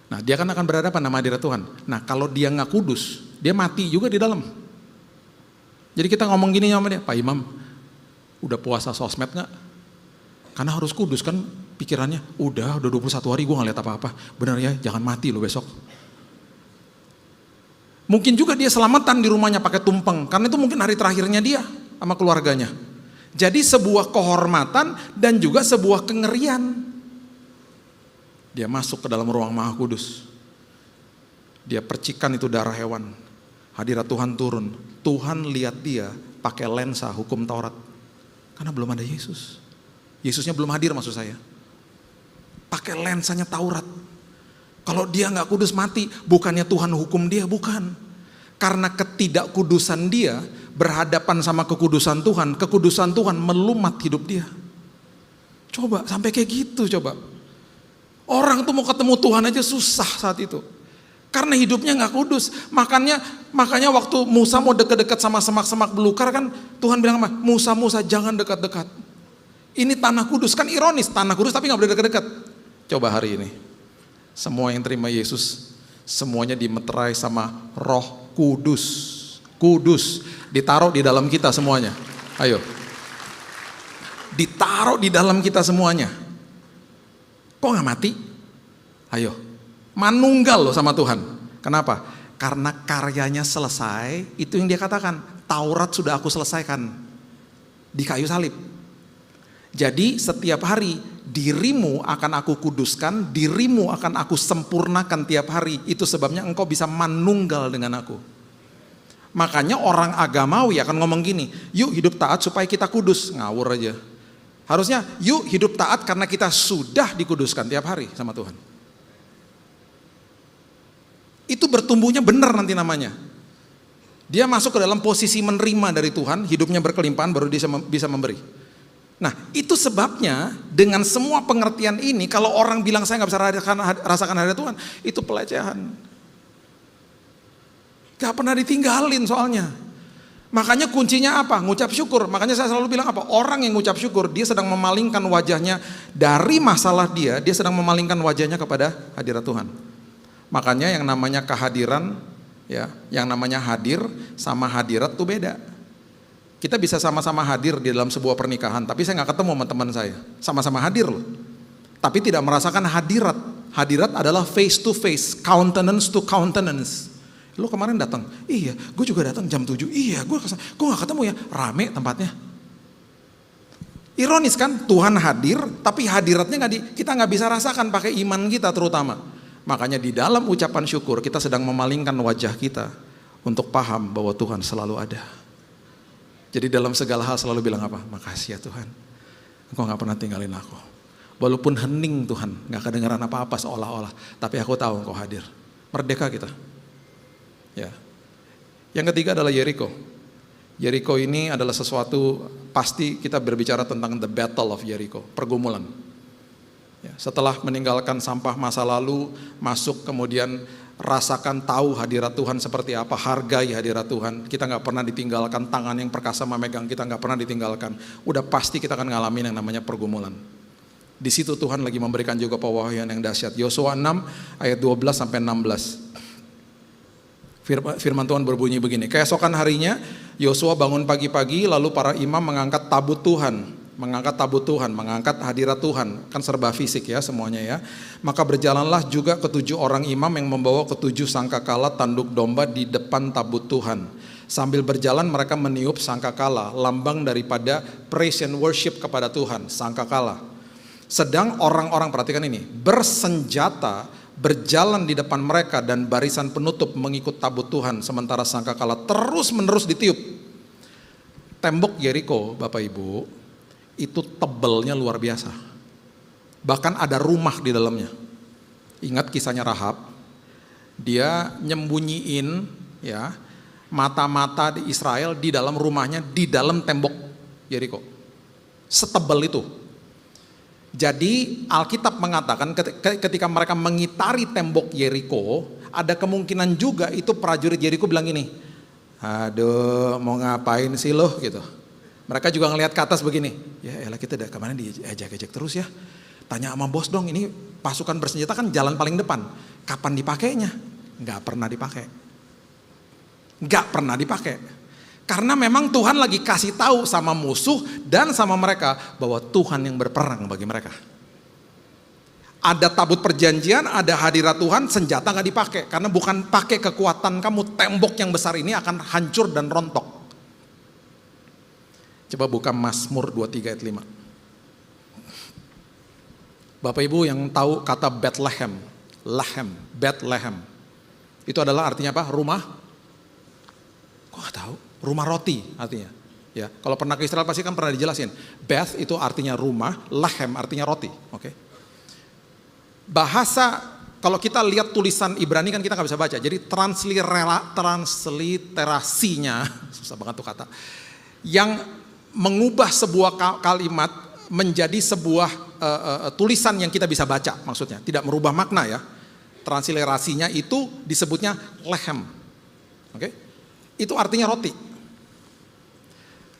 S1: Nah dia kan akan berhadapan sama hadirat Tuhan. Nah kalau dia nggak kudus, dia mati juga di dalam. Jadi kita ngomong gini sama dia, Pak Imam, udah puasa sosmed nggak? Karena harus kudus kan pikirannya, udah 21 hari gue nggak lihat apa-apa. Benar ya, jangan mati lo besok. Mungkin juga dia selamatan di rumahnya pakai tumpeng, karena itu mungkin hari terakhirnya dia sama keluarganya. Jadi sebuah kehormatan dan juga sebuah kengerian. Dia masuk ke dalam ruang maha kudus. Dia percikan itu darah hewan. Hadirat Tuhan turun. Tuhan lihat dia pakai lensa hukum Taurat. Karena belum ada Yesus. Yesusnya belum hadir maksud saya. Pakai lensanya Taurat. Kalau dia gak kudus mati, bukannya Tuhan hukum dia, bukan. Karena ketidakkudusan dia berhadapan sama kekudusan Tuhan melumat hidup dia. Coba sampai kayak gitu coba. Orang tuh mau ketemu Tuhan aja susah saat itu. Karena hidupnya nggak kudus. Makanya waktu Musa mau dekat-dekat sama semak-semak belukar kan, Tuhan bilang apa? Musa jangan dekat-dekat. Ini tanah kudus, kan ironis, tanah kudus tapi nggak boleh dekat-dekat. Coba hari ini, semua yang terima Yesus, semuanya dimeterai sama Roh Kudus. Kudus, ditaruh di dalam kita semuanya. Ayo, ditaruh di dalam kita semuanya. Kok nggak mati? Ayo, manunggal loh sama Tuhan. Kenapa? Karena karyanya selesai. Itu yang dia katakan, Taurat sudah aku selesaikan di kayu salib. Jadi setiap hari dirimu akan aku kuduskan, dirimu akan aku sempurnakan tiap hari. Itu sebabnya engkau bisa manunggal dengan aku. Makanya orang agamawi akan ngomong gini, yuk hidup taat supaya kita kudus. Ngawur aja. Harusnya yuk hidup taat karena kita sudah dikuduskan tiap hari sama Tuhan. Itu bertumbuhnya benar nanti namanya. Dia masuk ke dalam posisi menerima dari Tuhan, hidupnya berkelimpahan baru dia bisa memberi. Nah itu sebabnya dengan semua pengertian ini, kalau orang bilang saya nggak bisa rasakan hadirat Tuhan, itu pelecehan. Gak pernah ditinggalin soalnya. Makanya kuncinya apa? Ngucap syukur. Makanya saya selalu bilang apa? Orang yang ngucap syukur, dia sedang memalingkan wajahnya dari masalah dia sedang memalingkan wajahnya kepada hadirat Tuhan. Makanya yang namanya kehadiran, ya, yang namanya hadir sama hadirat tuh beda. Kita bisa sama-sama hadir di dalam sebuah pernikahan, tapi saya nggak ketemu sama teman saya. Sama-sama hadir loh, tapi tidak merasakan hadirat. Hadirat adalah face to face, countenance to countenance. Lu kemarin datang, iya, gue juga datang jam 7, iya, gue gak ketemu ya, rame tempatnya. Ironis kan, Tuhan hadir, tapi hadiratnya kita nggak bisa rasakan pakai iman kita terutama. Makanya di dalam ucapan syukur kita sedang memalingkan wajah kita untuk paham bahwa Tuhan selalu ada. Jadi dalam segala hal selalu bilang apa? Makasih ya Tuhan, Engkau gak pernah tinggalin aku. Walaupun hening Tuhan, gak kedengaran apa-apa seolah-olah, tapi aku tahu Engkau hadir. Merdeka kita. Ya. Yang ketiga adalah Yeriko. Yeriko ini adalah sesuatu, pasti kita berbicara tentang the battle of Jericho, pergumulan. Ya, setelah meninggalkan sampah masa lalu, masuk kemudian rasakan tahu hadirat Tuhan seperti apa, hargai hadirat Tuhan. Kita nggak pernah ditinggalkan, tangan yang perkasa memegang kita nggak pernah ditinggalkan. Udah pasti kita akan ngalamin yang namanya pergumulan. Di situ Tuhan lagi memberikan juga pewahyuan yang dahsyat. Yosua 6 ayat 12 sampai 16. Firman Tuhan berbunyi begini, keesokan harinya Yosua bangun pagi-pagi, lalu para imam mengangkat tabut Tuhan, mengangkat hadirat Tuhan, kan serba fisik ya semuanya ya. Maka berjalanlah juga ketujuh orang imam yang membawa ketujuh sangkakala tanduk domba di depan tabut Tuhan. Sambil berjalan mereka meniup sangkakala, lambang daripada praise and worship kepada Tuhan, sangkakala. Sedang orang-orang, perhatikan ini, bersenjata berjalan di depan mereka dan barisan penutup mengikut tabut Tuhan sementara sangkakala terus menerus ditiup. Tembok Yeriko, Bapak Ibu, itu tebalnya luar biasa. Bahkan ada rumah di dalamnya. Ingat kisahnya Rahab, dia nyembunyiin ya mata-mata di Israel di dalam rumahnya, di dalam tembok Yeriko. Setebal itu. Jadi Alkitab mengatakan ketika mereka mengitari tembok Yeriko, ada kemungkinan juga itu prajurit Yeriko bilang gini, aduh mau ngapain sih loh gitu. Mereka juga ngelihat ke atas begini, ya elah kita udah kemana diejek-ejek terus ya. Tanya sama bos dong, ini pasukan bersenjata kan jalan paling depan, kapan dipakainya? Gak pernah dipakai. Gak pernah dipakai. Karena memang Tuhan lagi kasih tahu sama musuh dan sama mereka bahwa Tuhan yang berperang bagi mereka. Ada tabut perjanjian, ada hadirat Tuhan, senjata gak dipakai. Karena bukan pakai kekuatan kamu, tembok yang besar ini akan hancur dan rontok. Coba buka Mazmur 23 ayat 5. Bapak Ibu yang tahu kata Bethlehem, Bethlehem, itu adalah artinya apa? Rumah? Kok gak tahu? Rumah roti artinya. Ya, kalau pernah ke Israel pasti kan pernah dijelasin. Beth itu artinya rumah, Lahem artinya roti. Oke. Bahasa, kalau kita lihat tulisan Ibrani kan kita nggak bisa baca. Jadi transliterasinya, susah banget tuh kata, yang mengubah sebuah kalimat menjadi sebuah tulisan yang kita bisa baca, maksudnya tidak merubah makna ya. transliterasinya itu disebutnya lechem. Oke? Itu artinya roti.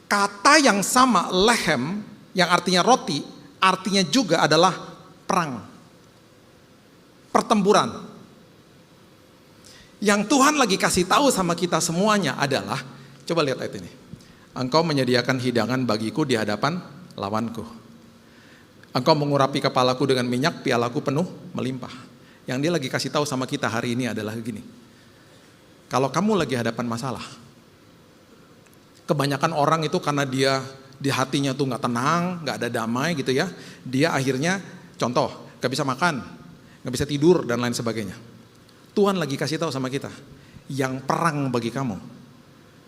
S1: Kata yang sama lechem yang artinya roti, artinya juga adalah perang. Pertempuran. Yang Tuhan lagi kasih tahu sama kita semuanya adalah, coba lihat ayat ini. Engkau menyediakan hidangan bagiku di hadapan lawanku. Engkau mengurapi kepalaku dengan minyak, pialaku penuh melimpah. Yang dia lagi kasih tahu sama kita hari ini adalah gini. Kalau kamu lagi hadapan masalah, kebanyakan orang itu karena dia di hatinya tuh nggak tenang, nggak ada damai gitu ya. Dia akhirnya, contoh, nggak bisa makan, nggak bisa tidur dan lain sebagainya. Tuhan lagi kasih tahu sama kita, yang perang bagi kamu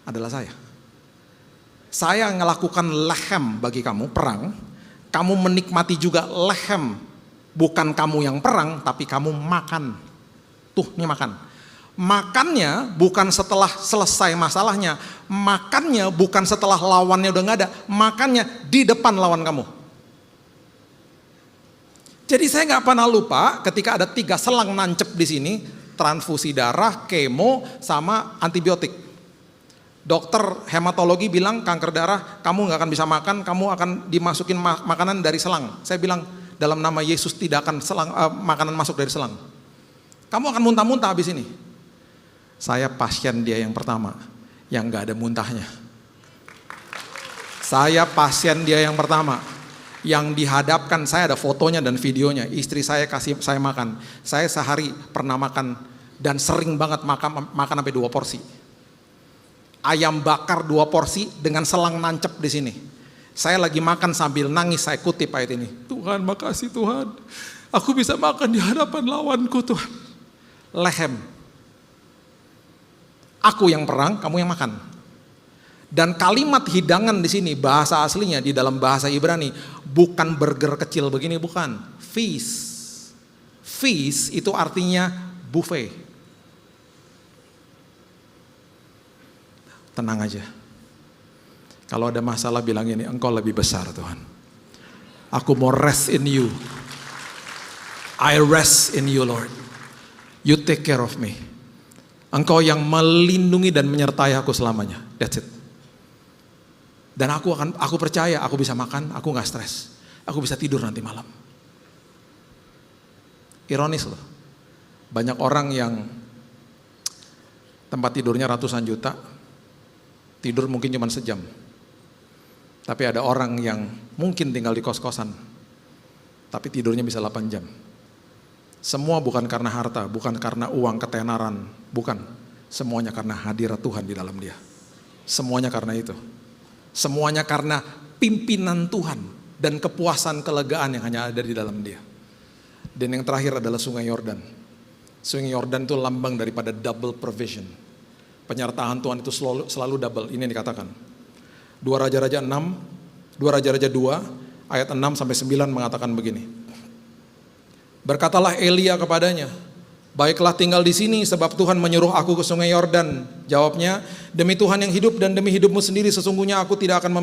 S1: adalah saya. Saya ngelakukan lechem bagi kamu, perang. Kamu menikmati juga lechem. Bukan kamu yang perang, tapi kamu makan. Tuh, ini makan. Makannya bukan setelah selesai masalahnya. Makannya bukan setelah lawannya udah gak ada. Makannya di depan lawan kamu. Jadi saya gak pernah lupa ketika ada 3 selang nancep di sini. Transfusi darah, kemo, sama antibiotik. Dokter hematologi bilang kanker darah, kamu gak akan bisa makan, kamu akan dimasukin makanan dari selang. Saya bilang, dalam nama Yesus tidak akan makanan masuk dari selang. Kamu akan muntah-muntah habis ini. Saya pasien dia yang pertama, yang gak ada muntahnya. Saya pasien dia yang pertama, yang dihadapkan, saya ada fotonya dan videonya. Istri saya kasih saya makan. Saya sehari pernah makan dan sering banget makan sampai 2 porsi. Ayam bakar 2 porsi dengan selang nancep di sini. Saya lagi makan sambil nangis, saya kutip ayat ini. Tuhan, makasih Tuhan. Aku bisa makan di hadapan lawanku Tuhan. Lechem. Aku yang perang, kamu yang makan. Dan kalimat hidangan di sini, bahasa aslinya di dalam bahasa Ibrani, bukan burger kecil begini, bukan. Feast. Feast itu artinya buffet. Tenang aja. Kalau ada masalah bilang ini, engkau lebih besar Tuhan. Aku mau rest in you. I rest in you Lord. You take care of me. Engkau yang melindungi dan menyertai aku selamanya. That's it. Dan aku percaya aku bisa makan, aku gak stres. Aku bisa tidur nanti malam. Ironis loh. Banyak orang yang tempat tidurnya ratusan juta, tidur mungkin cuma sejam. Tapi ada orang yang mungkin tinggal di kos-kosan, tapi tidurnya bisa 8 jam. Semua bukan karena harta, bukan karena uang ketenaran, bukan. Semuanya karena hadirat Tuhan di dalam dia. Semuanya karena itu. Semuanya karena pimpinan Tuhan dan kepuasan kelegaan yang hanya ada di dalam dia. Dan yang terakhir adalah Sungai Yordan. Sungai Yordan itu lambang daripada double provision. Penyertaan Tuhan itu selalu double, ini yang dikatakan. 2 Raja-Raja 6, 2 Raja-Raja 2, ayat 6 sampai 9 mengatakan begini. Berkatalah Elia kepadanya, baiklah tinggal di sini sebab Tuhan menyuruh aku ke Sungai Yordan. Jawabnya, demi Tuhan yang hidup dan demi hidupmu sendiri sesungguhnya aku tidak akan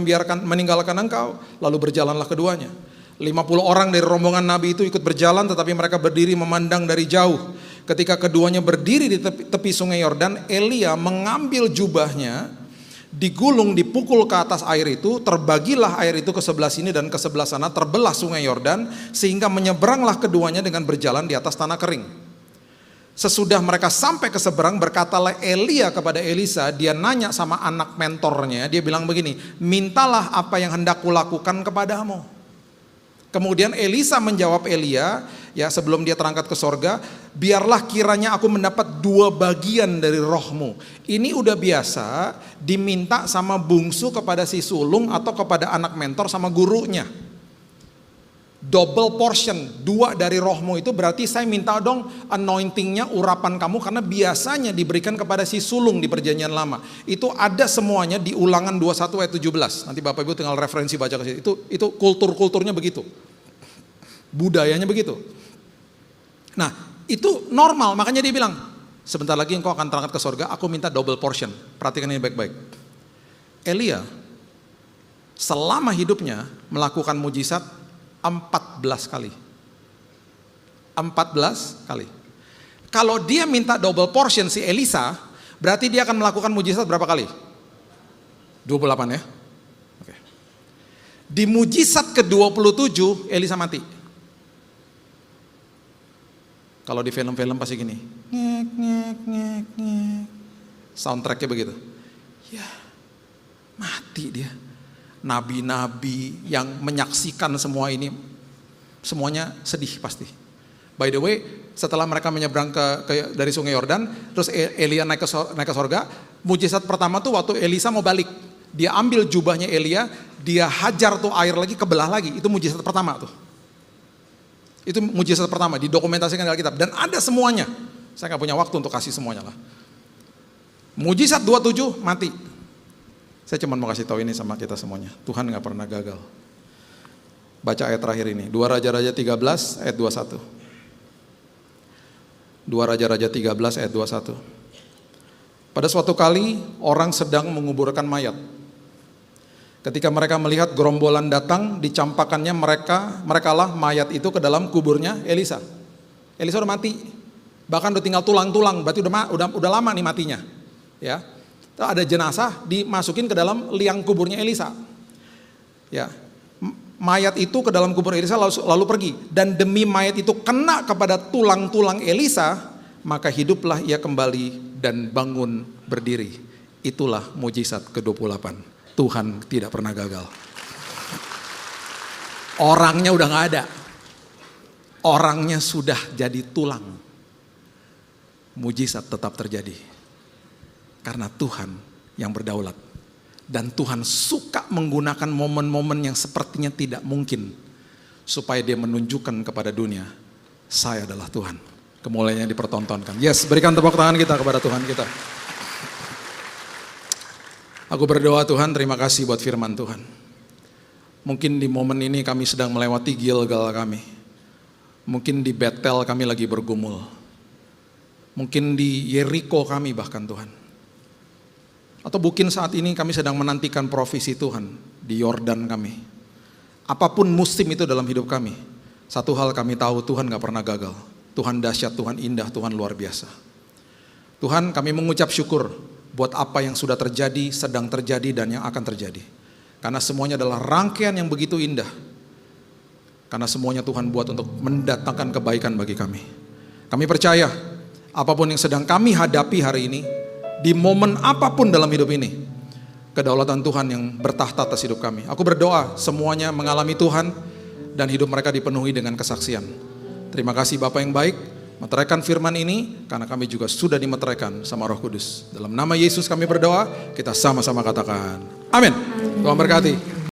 S1: meninggalkan engkau. Lalu berjalanlah keduanya. 50 orang dari rombongan Nabi itu ikut berjalan, tetapi mereka berdiri memandang dari jauh. Ketika keduanya berdiri di tepi Sungai Yordan, Elia mengambil jubahnya, digulung, dipukul ke atas air itu, terbagilah air itu ke sebelah sini dan ke sebelah sana, terbelah Sungai Yordan, sehingga menyeberanglah keduanya dengan berjalan di atas tanah kering. Sesudah mereka sampai ke seberang, berkatalah Elia kepada Elisa, dia nanya sama anak mentornya, dia bilang begini, mintalah apa yang hendak kulakukan kepadamu. Kemudian Elisa menjawab Elia, ya sebelum dia terangkat ke sorga, biarlah kiranya aku mendapat 2 bagian dari rohmu. Ini udah biasa diminta sama bungsu kepada si sulung atau kepada anak mentor sama gurunya. Double portion, 2 dari rohmu itu berarti saya minta dong anointingnya, urapan kamu, karena biasanya diberikan kepada si sulung di perjanjian lama. Itu ada semuanya di Ulangan 21 ayat 17. Nanti Bapak Ibu tinggal referensi baca ke situ. Itu kulturnya begitu. Budayanya begitu. Nah, itu normal, makanya dia bilang, sebentar lagi engkau akan terangkat ke surga, aku minta double portion. Perhatikan ini baik-baik. Elia selama hidupnya melakukan mujizat 14 kali. 14 kali. Kalau dia minta double portion si Elisa, berarti dia akan melakukan mujizat berapa kali? 28 ya. Oke. Di mujizat ke-27 Elisa mati. Kalau di film-film pasti gini. Ngek, ngek, ngek, ngek. Soundtracknya begitu. Ya, mati dia. Nabi-nabi yang menyaksikan semua ini, semuanya sedih pasti. By the way, setelah mereka menyeberang dari sungai Yordan, terus Elia naik ke sorga, mujizat pertama tuh waktu Elisa mau balik. Dia ambil jubahnya Elia, dia hajar tuh air lagi, kebelah lagi. Itu mujizat pertama tuh. Itu mujizat pertama, didokumentasikan dalam Alkitab. Dan ada semuanya. Saya gak punya waktu untuk kasih semuanya lah. Mujizat 27, mati. Saya cuma mau kasih tahu ini sama kita semuanya. Tuhan gak pernah gagal. Baca ayat terakhir ini. 2 Raja-Raja 13 ayat 21. 2 Raja-Raja 13 ayat 21. Pada suatu kali orang sedang menguburkan mayat. Ketika mereka melihat gerombolan datang, dicampakkannya merekalah mayat itu ke dalam kuburnya Elisa. Elisa udah mati. Bahkan udah tinggal tulang-tulang, berarti udah lama nih matinya. Ya. Ada jenazah dimasukin ke dalam liang kuburnya Elisa. Ya. Mayat itu ke dalam kubur Elisa lalu pergi, dan demi mayat itu kena kepada tulang-tulang Elisa, maka hiduplah ia kembali dan bangun berdiri. Itulah mujizat ke-28. Tuhan tidak pernah gagal. Orangnya udah gak ada. Orangnya sudah jadi tulang. Mujizat tetap terjadi. Karena Tuhan yang berdaulat. Dan Tuhan suka menggunakan momen-momen yang sepertinya tidak mungkin. Supaya dia menunjukkan kepada dunia, saya adalah Tuhan. Kemuliaannya dipertontonkan. Yes, berikan tepuk tangan kita kepada Tuhan kita. Aku berdoa, Tuhan, terima kasih buat firman Tuhan. Mungkin di momen ini kami sedang melewati Gilgal kami. Mungkin di Betel kami lagi bergumul. Mungkin di Yeriko kami bahkan, Tuhan. Atau mungkin saat ini kami sedang menantikan provisi Tuhan di Yordan kami. Apapun musim itu dalam hidup kami, satu hal kami tahu, Tuhan gak pernah gagal. Tuhan dahsyat, Tuhan indah, Tuhan luar biasa. Tuhan, kami mengucap syukur buat apa yang sudah terjadi, sedang terjadi, dan yang akan terjadi. Karena semuanya adalah rangkaian yang begitu indah. Karena semuanya Tuhan buat untuk mendatangkan kebaikan bagi kami. Kami percaya, apapun yang sedang kami hadapi hari ini, di momen apapun dalam hidup ini, kedaulatan Tuhan yang bertahta atas hidup kami. Aku berdoa semuanya mengalami Tuhan, dan hidup mereka dipenuhi dengan kesaksian. Terima kasih Bapa yang baik, meteraikan firman ini, karena kami juga sudah dimeteraikan sama Roh Kudus. Dalam nama Yesus kami berdoa, kita sama-sama katakan amin. Tuhan berkati.